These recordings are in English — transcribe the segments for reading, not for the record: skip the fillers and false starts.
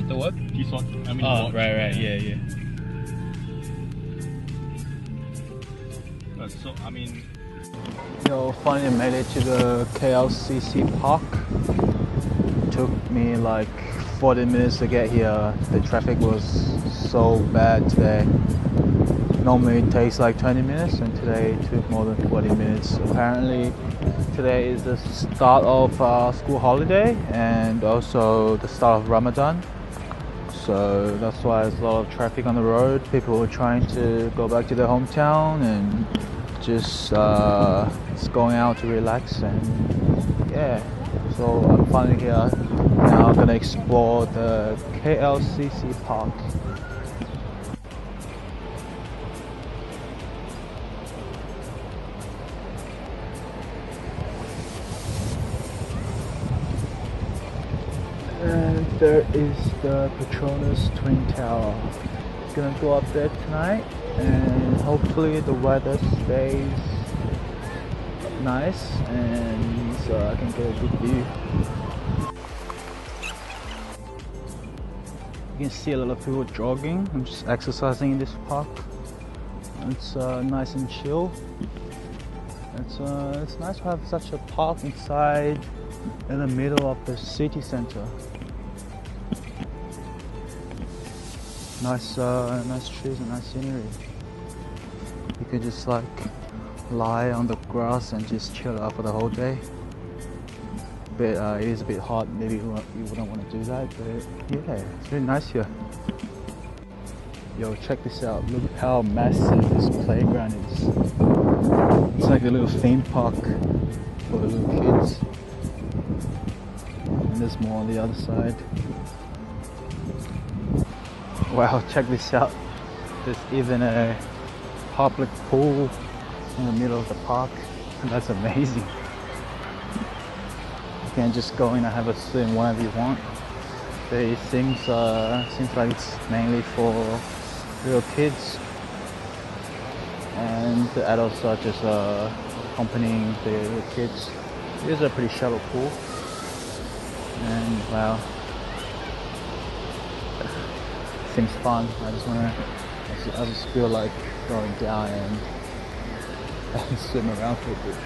to work? This one. I mean, Oh, right, yeah. So, I mean... Yo, finally made it to the Klcc Park. Took me like 40 minutes to get here. The traffic was so bad today. Normally it takes like 20 minutes and today it took more than 40 minutes. Apparently today is the start of school holiday and also the start of Ramadan. So that's why there's a lot of traffic on the road. People are trying to go back to their hometown and just going out to relax, and yeah. So I'm finally here. Now I'm gonna explore the Klcc Park. And there is the Petronas Twin Tower. Gonna go up there tonight, and hopefully the weather stays nice and so I can get a good view. You can see a lot of people jogging. I'm just exercising in this park. It's nice and chill. It's nice to have such a park inside in the middle of the city center. Nice trees and nice scenery. You could just like lie on the grass and just chill out for the whole day. But it is a bit hot. Maybe you wouldn't want to do that. But yeah, it's really nice here. Yo, check this out. Look how massive this playground is. It's like a little theme park for the little kids. And there's more on the other side. Wow, check this out. There's even a public pool in the middle of the park. That's amazing. You can just go in and have a swim whenever you want. But it seems like it's mainly for little kids, and the adults are just accompanying the little kids. It is a pretty shallow pool, and wow. Seems fun. I just feel like going down and swim around for a bit.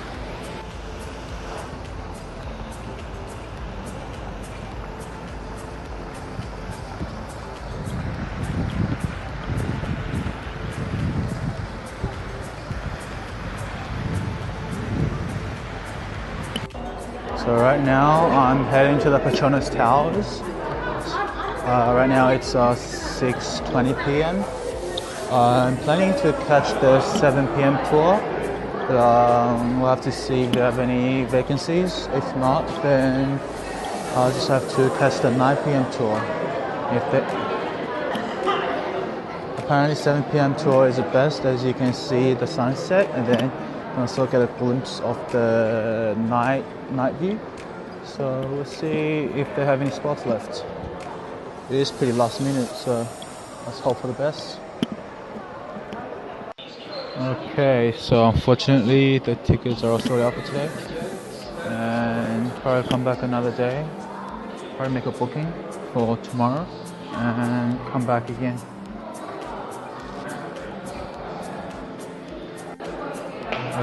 So right now I'm heading to the Petronas Towers. Right now it's 6:20 p.m. I'm planning to catch the 7 p.m. tour, but we'll have to see if they have any vacancies. If not, then I'll just have to catch the 9 p.m. tour. Apparently 7 p.m. tour is the best, as you can see the sunset and then you can also get a glimpse of the night view. So we'll see if they have any spots left. It is pretty last minute, so let's hope for the best. Okay, so unfortunately the tickets are all sold out for today, and probably come back another day, probably make a booking for tomorrow and come back again.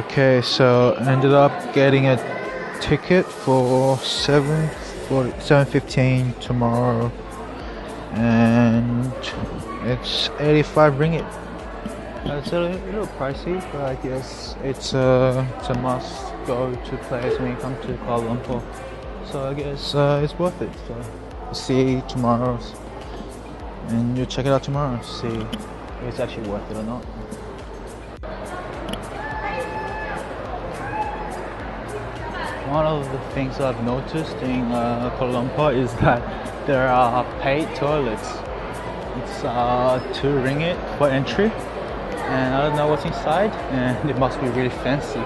Okay, so ended up getting a ticket for 7:15 tomorrow, and it's 85 ringgit. It's a little pricey, but I guess it's a must go to place when you come to Kuala Lumpur. So I guess it's worth it. So we'll see tomorrow, and you'll check it out tomorrow to see if it's actually worth it or not. One of the things I've noticed in Kuala Lumpur is that there are paid toilets. It's 2 ringgit for entry, and I don't know what's inside, and it must be really fancy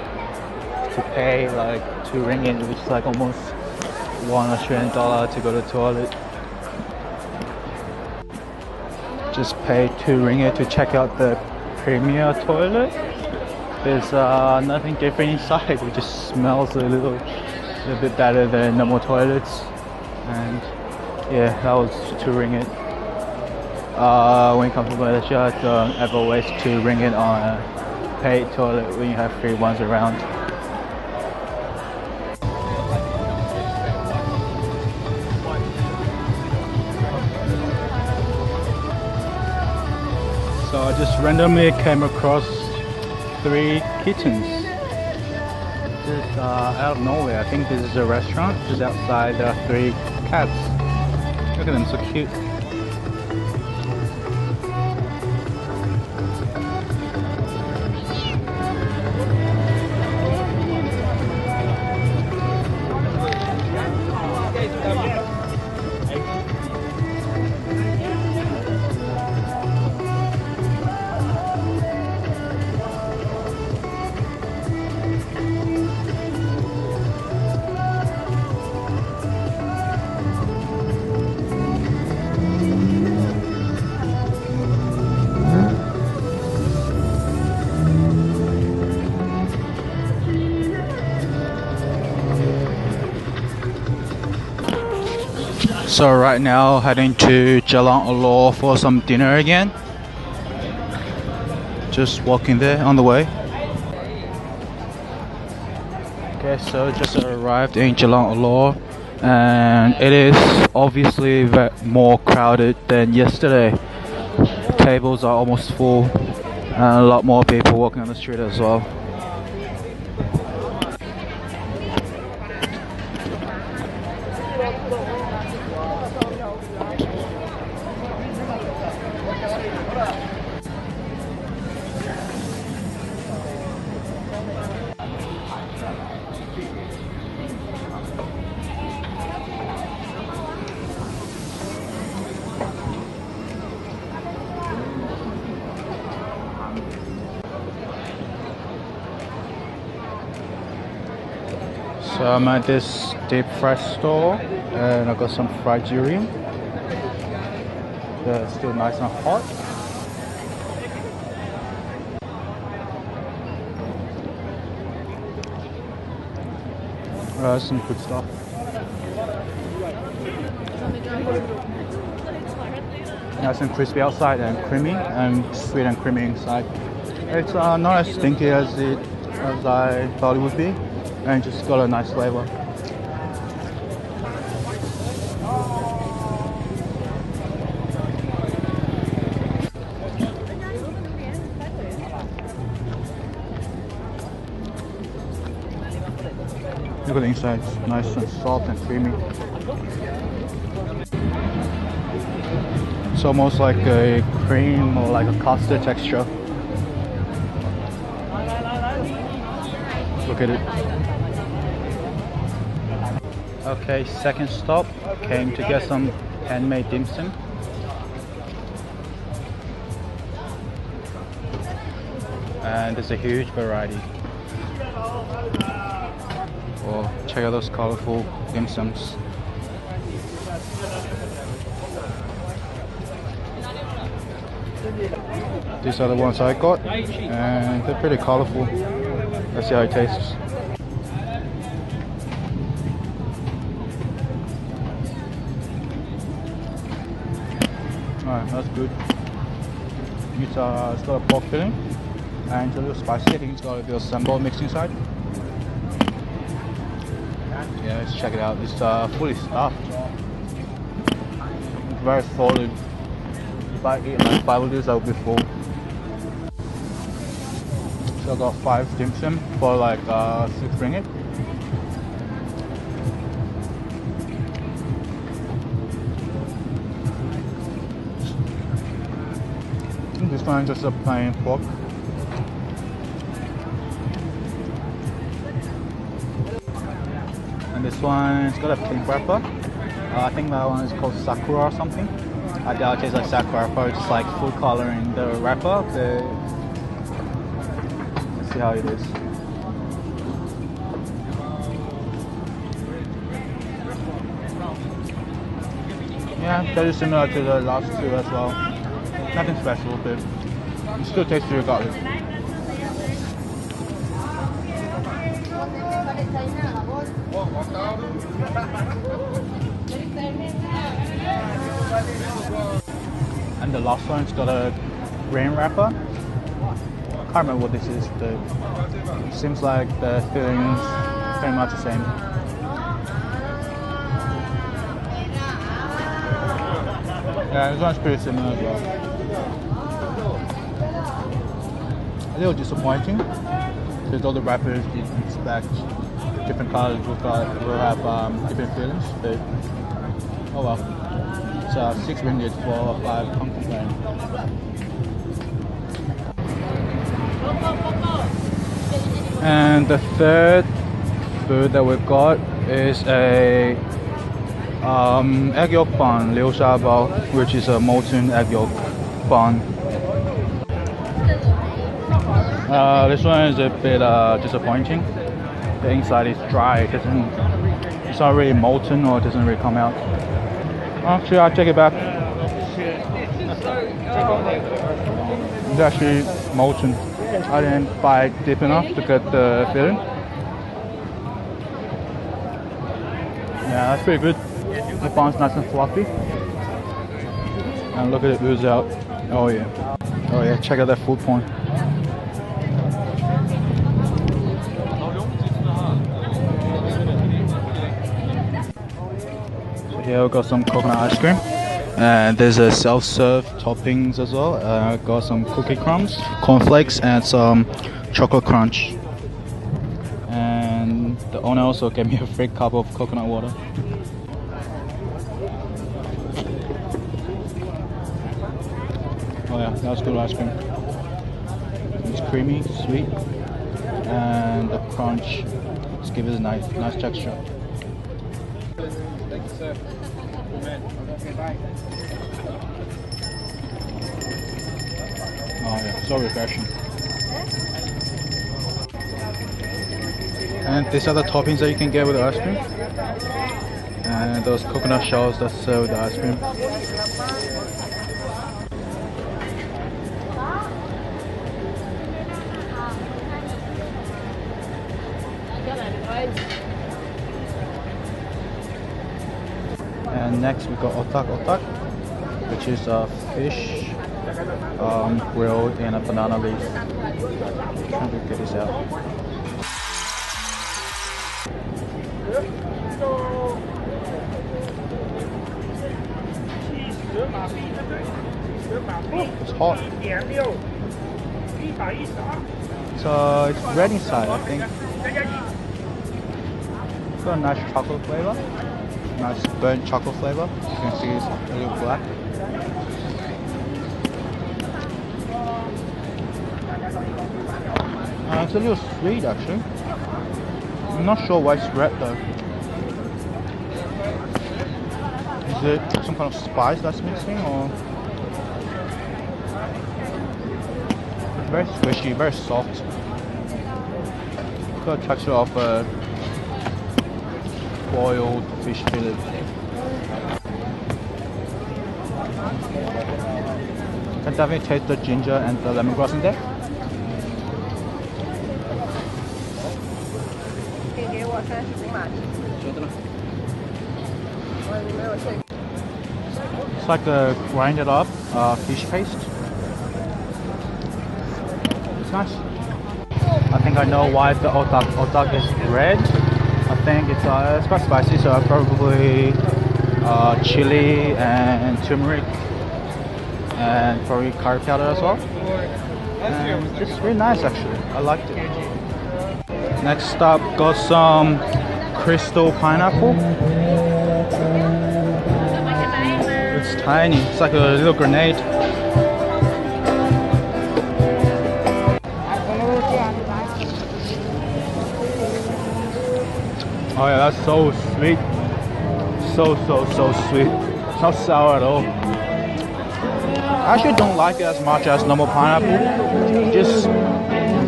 to pay like 2 ringgit, which is like almost $1 Australian to go to the toilet. Just pay 2 ringgit to check out the premier toilet. There's nothing different inside. It just smells a little bit better than normal toilets, and Yeah, that was 2 ringgit. When you come to Malaysia, don't ever waste 2 ringgit on a paid toilet when you have free ones around. So I just randomly came across 3 kittens. Just out of nowhere. I think this is a restaurant. Just outside there are 3 cats. Look at them, so cute. So right now heading to Jalan Alor for some dinner again. Just walking there on the way. Okay, so just arrived in Jalan Alor and it is obviously more crowded than yesterday. Tables are almost full and a lot more people walking on the street as well. So I'm at this deep fried store and I got some fried durian. They're still nice and hot. That's some good stuff. Nice and crispy outside and creamy, and sweet and creamy inside. It's not as stinky as I thought it would be, and just got a nice flavor. Look at the inside, it's nice and soft and creamy. It's almost like a cream or like a custard texture. Look at it. Okay, second stop. Came to get some handmade dim sum. And there's a huge variety. Oh, check out those colorful dim sums. These are the ones I got, and they're pretty colorful. Let's see how it tastes. Alright, that's good. It's got a pork filling and it's a little spicy. I think it's got a bit of sambal mixed inside. Yeah, let's check it out. It's fully stuffed. It's very solid. If I eat like 5 of these, I would be full. So I got 5 dim sum for like 6 ringgit. This one is just a plain pork. And this one, it's got a pink wrapper. I think that one is called Sakura or something. I doubt it tastes like Sakura, probably just like food color in the wrapper. Let's see how it is. Yeah, very similar to the last 2 as well. Nothing special, but it still tastes regardless. And the last one's got a green wrapper. Can't remember what this is, but it seems like the filling's pretty much the same. Yeah, this one's pretty similar as well. A little disappointing because all the wrappers you expect different colors will have different fillings, but oh well. It's 6 ringgit for 5 pumpkin plain. And the third food that we've got is a egg yolk bun, liu sha bao, which is a molten egg yolk bun. This one is a bit disappointing. The inside is dry. It's not really molten, or it doesn't really come out. Actually, I'll take it back. It's actually molten. I didn't bite deep enough to get the filling. Yeah, that's pretty good. The bun's nice and fluffy. And look at it ooze out. Oh yeah. Oh yeah, check out that food porn. So here we've got some coconut ice cream. And there's a self-serve toppings as well. Got some cookie crumbs, cornflakes, and some chocolate crunch. And the owner also gave me a free cup of coconut water. Oh yeah, that's good ice cream. It's creamy, sweet, and the crunch just gives it a nice texture. Thank you, sir. Oh yeah, so refreshing. And these are the toppings that you can get with the ice cream. And those coconut shells that serve the ice cream. And next we got otak, which is a fish grilled in a banana leaf. I'm trying to get this out. It's hot. So it's red inside, I think. It's got a nice chocolate flavor. Nice burnt chocolate flavor. You can see it's a little black. It's a little sweet actually. I'm not sure why it's red though. Is it some kind of spice that's mixing, or? It's very squishy, very soft. It's got a texture of a boiled fish fillet. You can definitely taste the ginger and the lemongrass in there. It's like a grinded up fish paste. It's nice. I think I know why the otak is red. I think it's quite spicy, so probably chili and turmeric and probably curry powder as well. And it's really nice actually. I liked it. Next up, got some crystal pineapple. It's tiny. It's like a little grenade. Oh yeah, that's so sweet. So sweet. It's not sour at all. I actually don't like it as much as normal pineapple. Just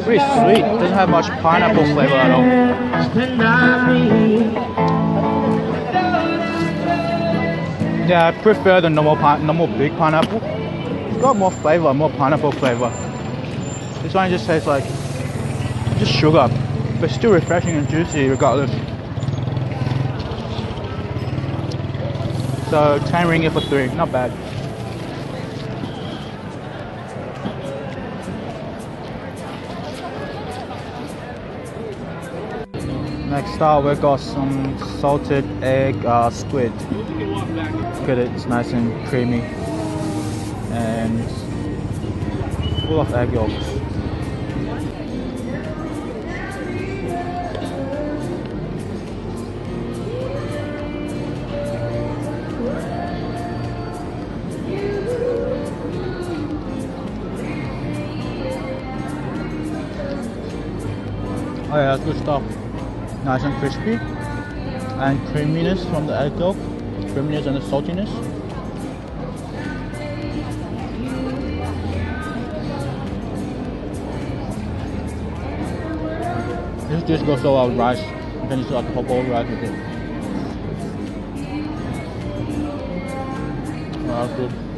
pretty sweet. It doesn't have much pineapple flavor at all. Yeah, I prefer the normal big pineapple. It's got more flavor, more pineapple flavor. This one just tastes like just sugar, but still refreshing and juicy regardless. So 10 ringgit for 3, not bad. Next up, we got some salted egg squid. Look at it, it's nice and creamy and full of egg yolks. Oh yeah, that's good stuff. Nice and crispy and creaminess from the egg yolk, creaminess and the saltiness. This dish goes so well with rice. You can just like a whole bowl of rice with it. Oh, that's good.